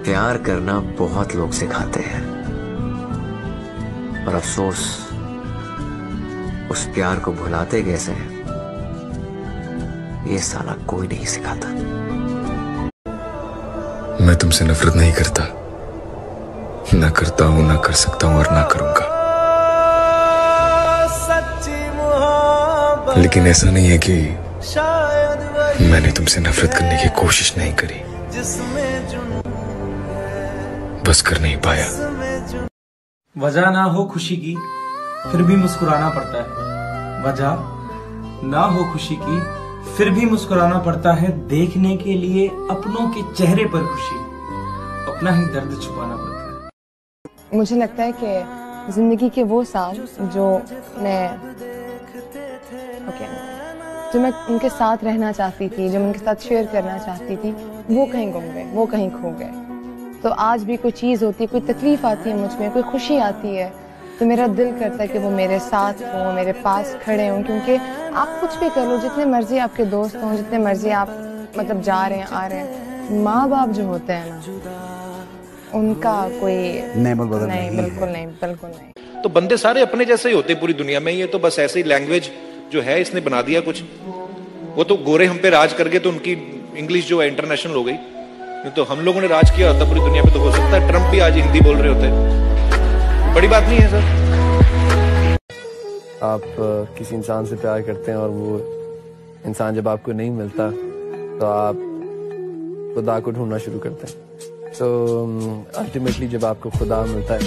प्यार करना बहुत लोग सिखाते हैं, और अफसोस उस प्यार को भुलाते कैसे हैं ये साला कोई नहीं सिखाता। मैं तुमसे नफरत नहीं करता, ना करता हूं, ना कर सकता हूं और ना करूंगा। लेकिन ऐसा नहीं है कि मैंने तुमसे नफरत करने की कोशिश नहीं करी, बस कर नहीं पाया। वजह ना हो खुशी की फिर भी मुस्कुराना पड़ता है, वजह ना हो खुशी की फिर भी मुस्कुराना पड़ता है, देखने के लिए अपनों के चेहरे पर खुशी, अपना ही दर्द छुपाना पड़ता है। मुझे लगता है कि जिंदगी के वो साल जो मैं उनके साथ रहना चाहती थी, जो मैं उनके साथ शेयर करना चाहती थी, वो कहीं गुम गए, वो कहीं खो गए। तो आज भी कोई चीज़ होती है, कोई तकलीफ आती है मुझ में, कोई खुशी आती है, तो मेरा दिल करता है कि वो मेरे साथ हों, मेरे पास खड़े हों। क्योंकि आप कुछ भी कर लो, जितने मर्जी आपके दोस्त हों, जितने मर्जी आप मतलब जा रहे हैं आ रहे हैं, माँ बाप जो होते हैं ना, उनका कोई नहीं, बिल्कुल नहीं। तो बंदे सारे अपने जैसे ही होते हैं पूरी दुनिया में। ये तो बस ऐसे ही लैंग्वेज जो है इसने बना दिया कुछ। वो तो गोरे हम पे राज करके तो उनकी इंग्लिश जो है इंटरनेशनल हो गई, तो हम लोगों ने राज किया होता पूरी दुनिया पे तो हो सकता है ट्रम्प भी आज हिंदी बोल रहे होते। बड़ी बात नहीं है सर। आप किसी इंसान से प्यार करते हैं और वो इंसान जब आपको नहीं मिलता तो आप खुदा को ढूंढना शुरू करते हैं। तो अल्टीमेटली जब आपको खुदा मिलता है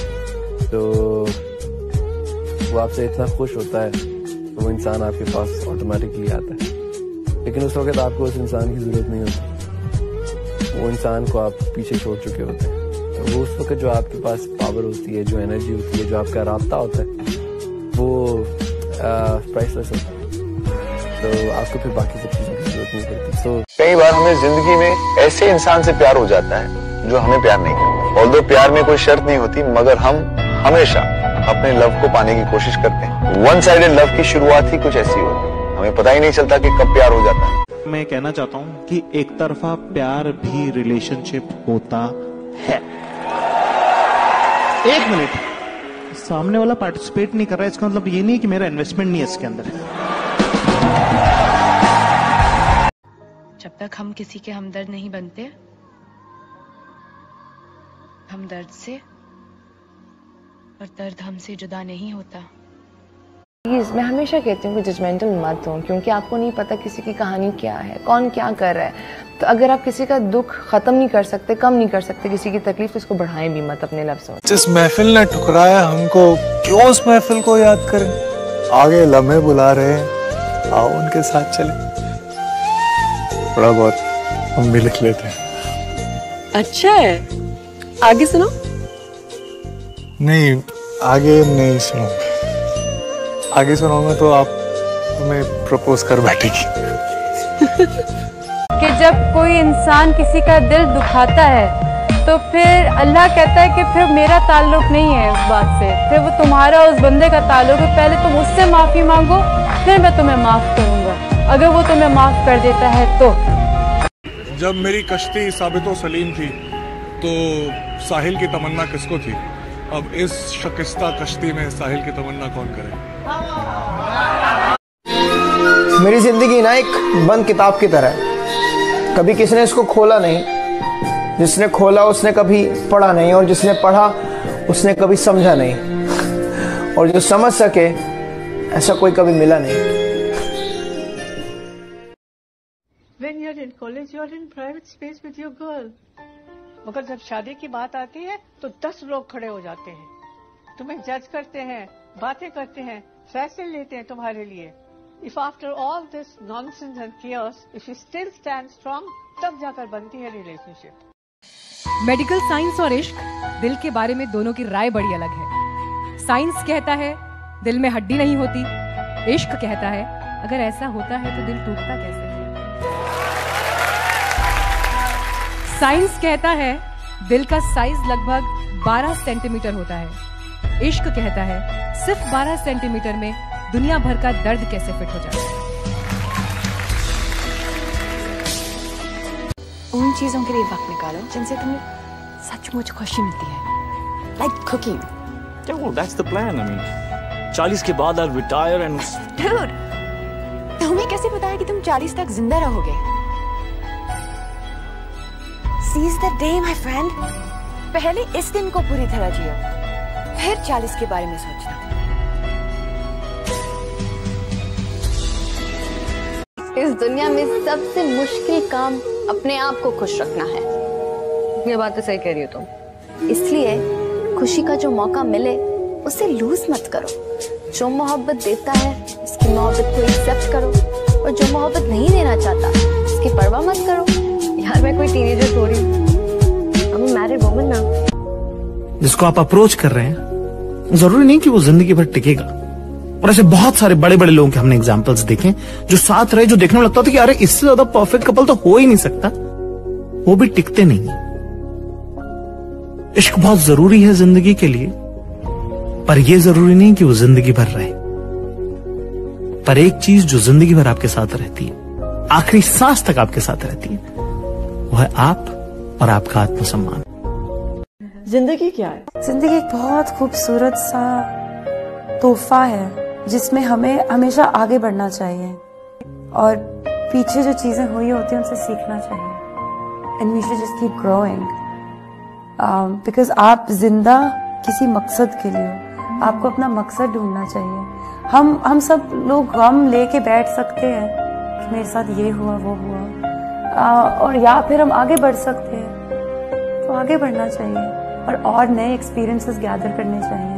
तो वो आपसे इतना खुश होता है तो वो इंसान आपके पास ऑटोमेटिकली आता है। लेकिन उस वक्त आपको उस इंसान की जरूरत नहीं होती, वो इंसान को आप पीछे छोड़ चुके होते हैं। वो उस वक्त जो आपके पास पावर होती है, जो एनर्जी होती है, जो आपका राब्ता होता है, वो प्राइसलेस होता है। तो आपको फिर बाकी सब चीजों की जरूरत नहीं पड़ती। तो कई बार हमें जिंदगी में ऐसे इंसान से प्यार हो जाता है जो हमें प्यार नहीं करता। ऑल्दो प्यार में कोई शर्त नहीं होती, मगर हम हमेशा अपने लव को पाने की कोशिश करते हैं। वन साइडेड लव की शुरुआत ही कुछ ऐसी होती है, हमें पता ही नहीं चलता कि कब प्यार हो जाता है। मैं कहना चाहता हूँ कि एक तरफा प्यार भी रिलेशनशिप होता है। एक मिनट, सामने वाला पार्टिसिपेट नहीं कर रहा है, इसका मतलब ये नहीं कि मेरा इन्वेस्टमेंट नहीं है इसके अंदर। जब तक हम किसी के हमदर्द नहीं बनते, हम दर्द से और दर्द हमसे जुदा नहीं होता। प्लीज मैं हमेशा कहती हूँ कि जजमेंटल मत हो, क्योंकि आपको नहीं पता किसी की कहानी क्या है, कौन क्या कर रहा है। तो अगर आप किसी का दुख खत्म नहीं कर सकते, कम नहीं कर सकते, किसी की तकलीफ, तो उसको बढ़ाएं भी मत अपने लफ्ज़ों में। जिस महफिल ने ठुकराया हमको, क्यों उस महफिल को याद करें। आगे लम्हे बुला रहे हैं, आओ उनके साथ चले। थोड़ा बहुत हम भी लिख लेते हैं। अच्छा है, आगे सुनो। नहीं, आगे नहीं सुनूंगा। आगे सुनाऊंगा तो आप हमें प्रपोज कर बैठेगी। कि जब कोई इंसान किसी का दिल दुखाता है तो फिर अल्लाह कहता है कि फिर मेरा ताल्लुक नहीं है उस बात से, फिर वो तुम्हारा उस बंदे का ताल्लुक है। पहले तुम उससे माफ़ी मांगो, फिर मैं तुम्हें माफ़ करूंगा। अगर वो तुम्हें माफ़ कर देता है तो। जब मेरी कश्ती साबितो सलीम थी तो साहिल की तमन्ना किसको थी? अब इस शकिस्ता कश्ती में साहिल की तमन्ना कौन करे? मेरी जिंदगी ना एक बंद किताब की तरह है, कभी किसी ने इसको खोला नहीं। जिसने खोला उसने कभी पढ़ा नहीं, और जिसने पढ़ा उसने कभी समझा नहीं, और जो समझ सके ऐसा कोई कभी मिला नहीं। When you're in college, you're in private space with your girl. मगर जब शादी की बात आती है तो 10 लोग खड़े हो जाते हैं, तुम्हें जज करते हैं, बातें करते हैं, फैसले लेते हैं तुम्हारे लिए। If after all this nonsense and chaos, if you still stand strong, तब जाकर बनती है रिलेशनशिप। मेडिकल साइंस और इश्क, दिल के बारे में दोनों की राय बड़ी अलग है। साइंस कहता है दिल में हड्डी नहीं होती, इश्क कहता है अगर ऐसा होता है तो दिल टूटता कैसे है। साइंस कहता है दिल का साइज लगभग 12 सेंटीमीटर होता है, इश्क कहता है सिर्फ 12 सेंटीमीटर में दुनिया भर का दर्द कैसे फिट हो जाता है। उन चीजों के लिए वक्त निकालो जिनसे तुम्हें सचमुच खुशी मिलती है, like cooking. Yeah, well, that's the plan. I mean, 40 के बाद I'll retire and. Dude, तुम्हें कैसे पता है कि तुम 40 तक जिंदा रहोगे? Seize the day, my friend. पहले इस दिन को पूरी तरह जियो, फिर 40 के बारे में सोचना। इस दुनिया में सबसे मुश्किल काम अपने आप को खुश रखना है। ये बात तो सही कह रही हो तुम। इसलिए खुशी का जो मौका मिले उसे लूज मत करो। जो मोहब्बत देता है उसकी मोहब्बत को एक्सेप्ट करो, और जो मोहब्बत नहीं देना चाहता उसकी परवाह मत करो। यार मैं कोई टीनेजर थोड़ी हूँ, I'm a married woman now। जिसको आप अप्रोच कर रहे हैं जरूरी नहीं कि वो जिंदगी भर टिकेगा। और ऐसे बहुत सारे बड़े बड़े लोगों के हमने एग्जाम्पल्स देखे जो साथ रहे, जो देखने में लगता था कि अरे इससे ज्यादा परफेक्ट कपल तो हो ही नहीं सकता, वो भी टिकते नहीं है। इश्क बहुत जरूरी है जिंदगी के लिए, पर यह जरूरी नहीं कि वो जिंदगी भर रहे। पर एक चीज जो जिंदगी भर आपके साथ रहती है, आखिरी सांस तक आपके साथ रहती है, वो है आप और आपका आत्मसम्मान। जिंदगी क्या है? जिंदगी एक बहुत खूबसूरत सा तोहफा है जिसमें हमें हमेशा आगे बढ़ना चाहिए और पीछे जो चीजें हुई होती हैं उनसे सीखना चाहिए। And we should just keep growing, because आप जिंदा किसी मकसद के लिए हो। आपको अपना मकसद ढूंढना चाहिए। हम सब लोग गम लेके बैठ सकते हैं कि मेरे साथ ये हुआ वो हुआ, और या फिर हम आगे बढ़ सकते हैं, तो आगे बढ़ना चाहिए और नए एक्सपीरियंसेस गैदर करने चाहिए,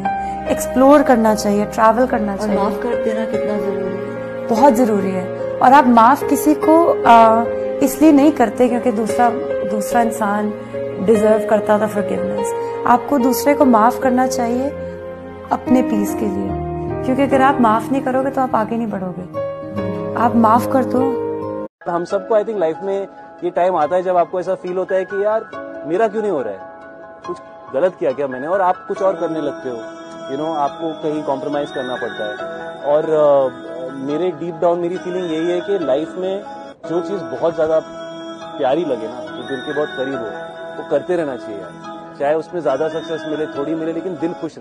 एक्सप्लोर करना चाहिए, ट्रैवल करना चाहिए। माफ कर देना कितना जरूरी है? बहुत जरूरी है। और आप माफ किसी को इसलिए नहीं करते क्योंकि दूसरा इंसान डिजर्व करता था फॉरगिवनेस। आपको दूसरे को माफ करना चाहिए अपने पीस के लिए, क्योंकि अगर आप माफ नहीं करोगे तो आप आगे नहीं बढ़ोगे। आप माफ कर दो। हम सबको आई थिंक लाइफ में ये टाइम आता है जब आपको ऐसा फील होता है कि यार मेरा क्यों नहीं हो रहा है, कुछ गलत किया क्या मैंने, और आप कुछ और करने लगते हो। आपको कहीं कॉम्प्रोमाइज करना पड़ता है। और मेरे डीप डाउन मेरी फीलिंग यही है कि लाइफ में जो चीज बहुत ज्यादा प्यारी लगे ना, जो दिल के बहुत करीब हो, वो करते रहना चाहिए यार। चाहे उसमें ज्यादा सक्सेस मिले थोड़ी मिले, लेकिन दिल खुश रहे।